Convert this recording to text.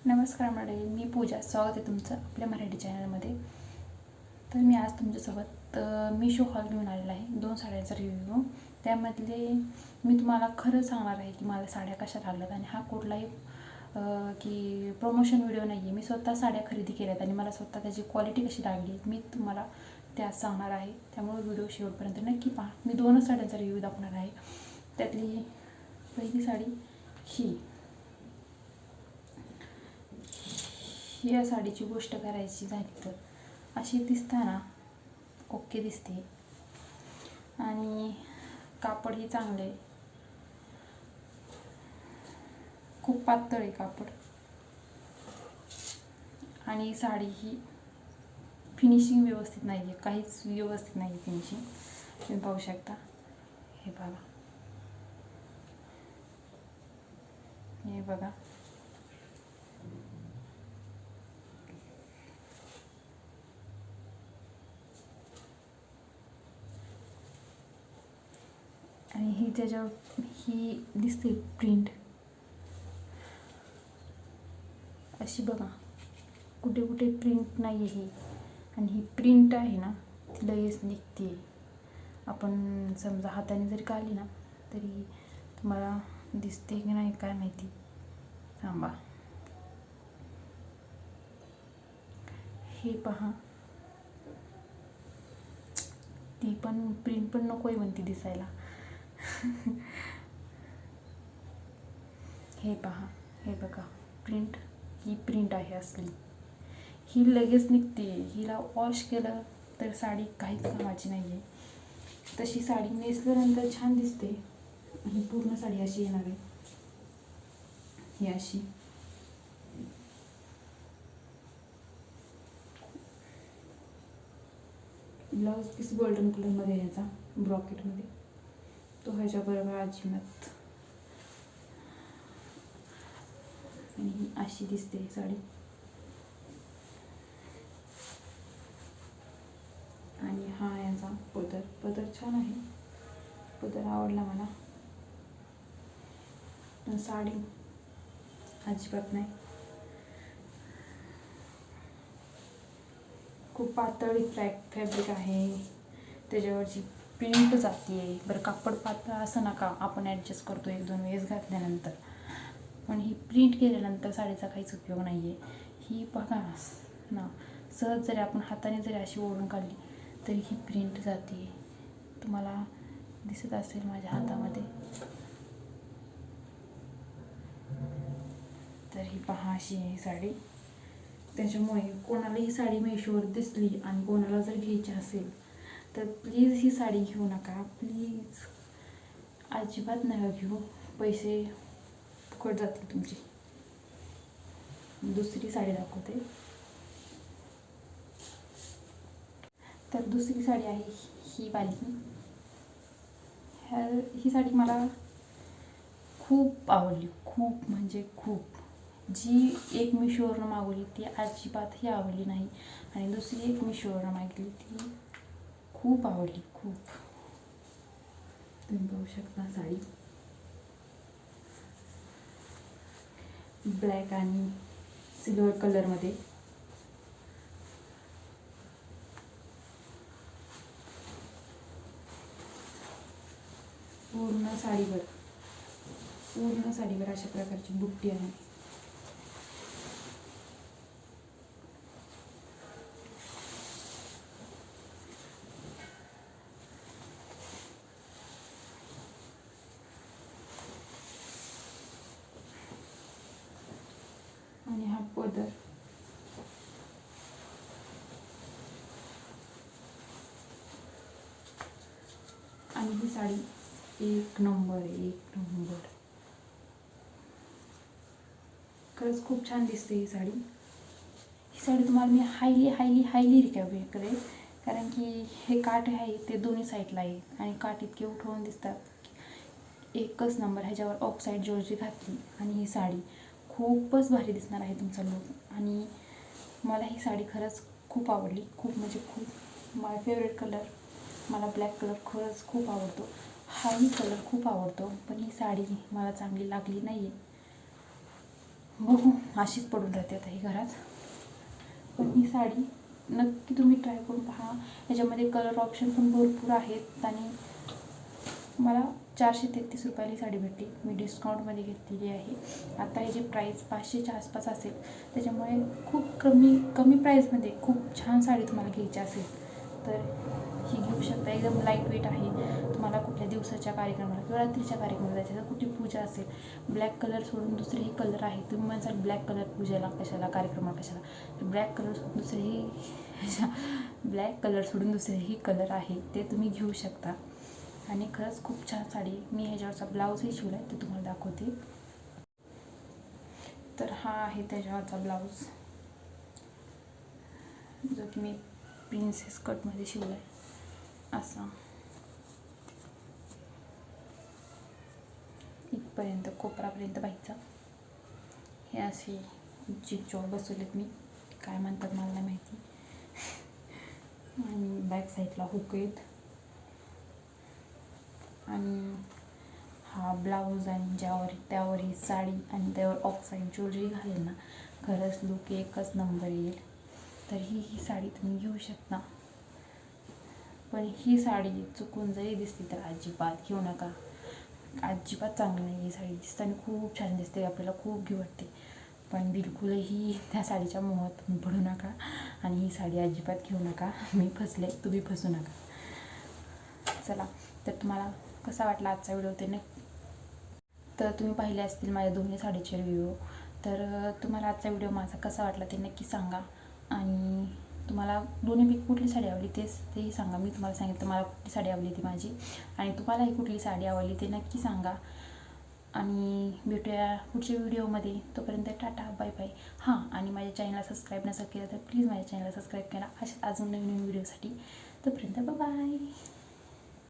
नमस्कार मंडळी, मी पूजा. स्वागत आहे तुमचं आपल्या मराठी चॅनलमध्ये. तर मी आज तुमच्यासोबत मीशो हॉल घेऊन आलेला आहे. 2 साड्यांचा रिव्ह्यू. त्यामधले मी तुम्हाला खरं सांगणार आहे की मला साड्या कशा लागल्यात आणि हा कुठलाही की प्रमोशन व्हिडिओ नाही आहे. मी स्वतः साड्या खरेदी केल्यात आणि मला स्वतः त्याची क्वालिटी कशी लागली मी तुम्हाला त्यात सांगणार आहे. त्यामुळे व्हिडिओ शेवटपर्यंत नक्की पहा. मी 2 साड्यांचा रिव्ह्यू दाखवणार आहे. त्यातली पहिली साडी ही. या साडीची गोष्ट करायची झाली तर अशी दिसताना ओके दिसते आणि कापड ही चांगले, खूप पातळ आहे कापड आणि साडी ही फिनिशिंग व्यवस्थित नाही आहे, काहीच व्यवस्थित नाही आहे फिनिशिंग. तुम्ही पाहू शकता. हे बघा, हे बघा. आणि ही त्याच्यावर ही दिसते प्रिंट अशी बघा, कुठे कुठे प्रिंट नाही आहे. आणि ही प्रिंट आहे ना ती लगेच निघते. आपण समजा हाताने जरी काढली ना तरी तुम्हाला दिसते की नाही काय माहिती. थांबा, हे पहा. ती पण प्रिंट पण नको आहे म्हणते दिसायला. हे पहा, हे बघा प्रिंट. ही प्रिंट आहे असली. ही लगेच निघते. हिला वॉश केलं तर साडी काहीच कामाची नाही आहे. तशी साडी नेसल्यानंतर छान दिसते. ही पूर्ण साडी अशी येणार आहे. ही अशी ब्लाऊज पीस गोल्डन कलरमध्ये यायचा, ब्रॉकेटमध्ये. तो ह्याच्याबरोबर अजिबात. आणि ही अशी दिसते साडी. आणि हा याचा पदर. पदर छान आहे, पदर आवडला मला. पण साडी अजिबात नाही. खूप पातळ फॅब्रिक आहे. त्याच्यावरची प्रिंट जाते. बरं, कापड पातळ असं नका, आपण ॲडजस्ट करतो 1-2 वेळेस घातल्यानंतर. पण ही प्रिंट केल्यानंतर साडीचा काहीच उपयोग नाही आहे. ही बघा ना, सहज जरी आपण हाताने जरी अशी ओढून काढली तरी ही प्रिंट जाते. तुम्हाला दिसत असेल माझ्या हातामध्ये. तर ही पहा, अशी आहे साडी. त्याच्यामुळे कोणाला ही साडी मीशोवर दिसली आणि कोणाला जर घ्यायची असेल तर प्लीज ही साडी घेऊ नका. प्लीज अजिबात नका घेऊ. पैसे फुकट जातील तुमची. दुसरी साडी दाखवते. तर दुसरी साडी आहे ही वाली. ही साडी मला खूप आवडली, खूप म्हणजे खूप. जी एक मीशोवरनं मागवली ती अजिबातही आवडली नाही आणि दुसरी एक मीशोवरनं मागवली ती खूप आवडली, खूप. तुम्ही बघू शकता साडी ब्लॅक आणि सिल्वर कलरमध्ये. पूर्ण साडीवर अशा प्रकारची बुट्टी आहे. आणि हा पदर. आणि ही साडी एक नंबर आहे, एक नंबर. खरंच खूप छान दिसते ही साडी. ही साडी तुम्हाला मी हायली रिकमेंड करेन. कारण की हे काठ आहे ते दोन्ही साईडला आहे आणि काठ इतके उठवून दिसतात. एकच नंबर. ह्याच्यावर ऑक्साईड ज्वेलरी घातली आणि ही साडी खूपच भारी दिसणार आहे तुमचा लुक. आणि मला ही साडी खरंच खूप आवडली, खूप म्हणजे खूप. माय फेवरेट कलर. मला ब्लॅक कलर खरंच खूप आवडतो. हाही कलर खूप आवडतो. पण ही साडी मला चांगली लागली नाही आहे. बघू अशीच पडून राहते आता ही घरात. पण ही साडी नक्की तुम्ही ट्राय करून पहा. याच्यामध्ये कलर ऑप्शन पण भरपूर आहेत आणि मला 433 रुपयाला ही साडी भेटली. मी डिस्काउंटमध्ये घेतलेली आहे. आता ह्याची प्राईस 500च्या आसपास असेल. त्याच्यामुळे खूप कमी प्राईसमध्ये खूप छान साडी तुम्हाला घ्यायची असेल तर ही घेऊ शकता. एकदम लाईट वेट आहे. तुम्हाला कुठल्या दिवसाच्या कार्यक्रमाला किंवा रात्रीच्या कार्यक्रमाला जायचं तर कुठली पूजा असेल, ब्लॅक कलर सोडून दुसरेही कलर आहे. तुम्ही म्हणसाल ब्लॅक कलर पूजेला कशाला, कार्यक्रमाला कशाला, तर ब्लॅक कलर सोडून दुसरेही कलर आहे ते तुम्ही घेऊ शकता. आणि खरंच खूप छान साडी. मी ह्याच्यावरचा ब्लाऊजही शिवला आहे, ते तुम्हाला दाखवते. तर हा आहे त्याच्यावरचा ब्लाऊज, जो की मी प्रिन्सेस कटमध्ये शिवला आहे. असा इथपर्यंत कोपरापर्यंत बाईचा. हे असे जिगजॉग बसवलेत मी, काय म्हणतात मला नाही माहिती. आणि बॅक साईडला हुक आहेत. आणि हा ब्लाऊज आणि त्यावर ही साडी आणि त्यावर ऑक्साईड ज्वेलरी घालेल ना, खरंच लुक एकच नंबर येईल. तर ही साडी तुम्ही घेऊ शकता. पण ही साडी चुकून जरी दिसली तर अजिबात घेऊ नका. अजिबात चांगली नाही ही साडी. दिसताना खूप छान दिसते, आपल्याला खूप घेऊ वाटते, पण बिलकुलही त्या साडीच्या मोहात तुम्ही पडू नका आणि ही साडी अजिबात घेऊ नका. मी फसले, तुम्ही फसू नका. चला, तर तुम्हाला कसा वाटला आजचा व्हिडिओ ते नक्की. तर तुम्ही पाहिले असतील माझ्या दोन्ही साडीचे रिव्ह्यू. तर तुम्हाला आजचा व्हिडिओ माझा कसा वाटला ते नक्की सांगा. आणि तुम्हाला दोन्हीपैकी कुठली साडी आवडली तेही सांगा. मी तुम्हाला सांगितलं मला कुठली साडी आवडली ती माझी, आणि तुम्हालाही कुठली साडी आवडली ते नक्की सांगा. आणि भेटूया पुढच्या व्हिडिओमध्ये. तोपर्यंत टाटा, बाय बाय. हां, आणि माझ्या चॅनलला सबस्क्राईब नसेल केलं तर प्लीज माझ्या चॅनलला सबस्क्राईब करा अशा अजून नवीन व्हिडिओसाठी. तोपर्यंत बाय बाय.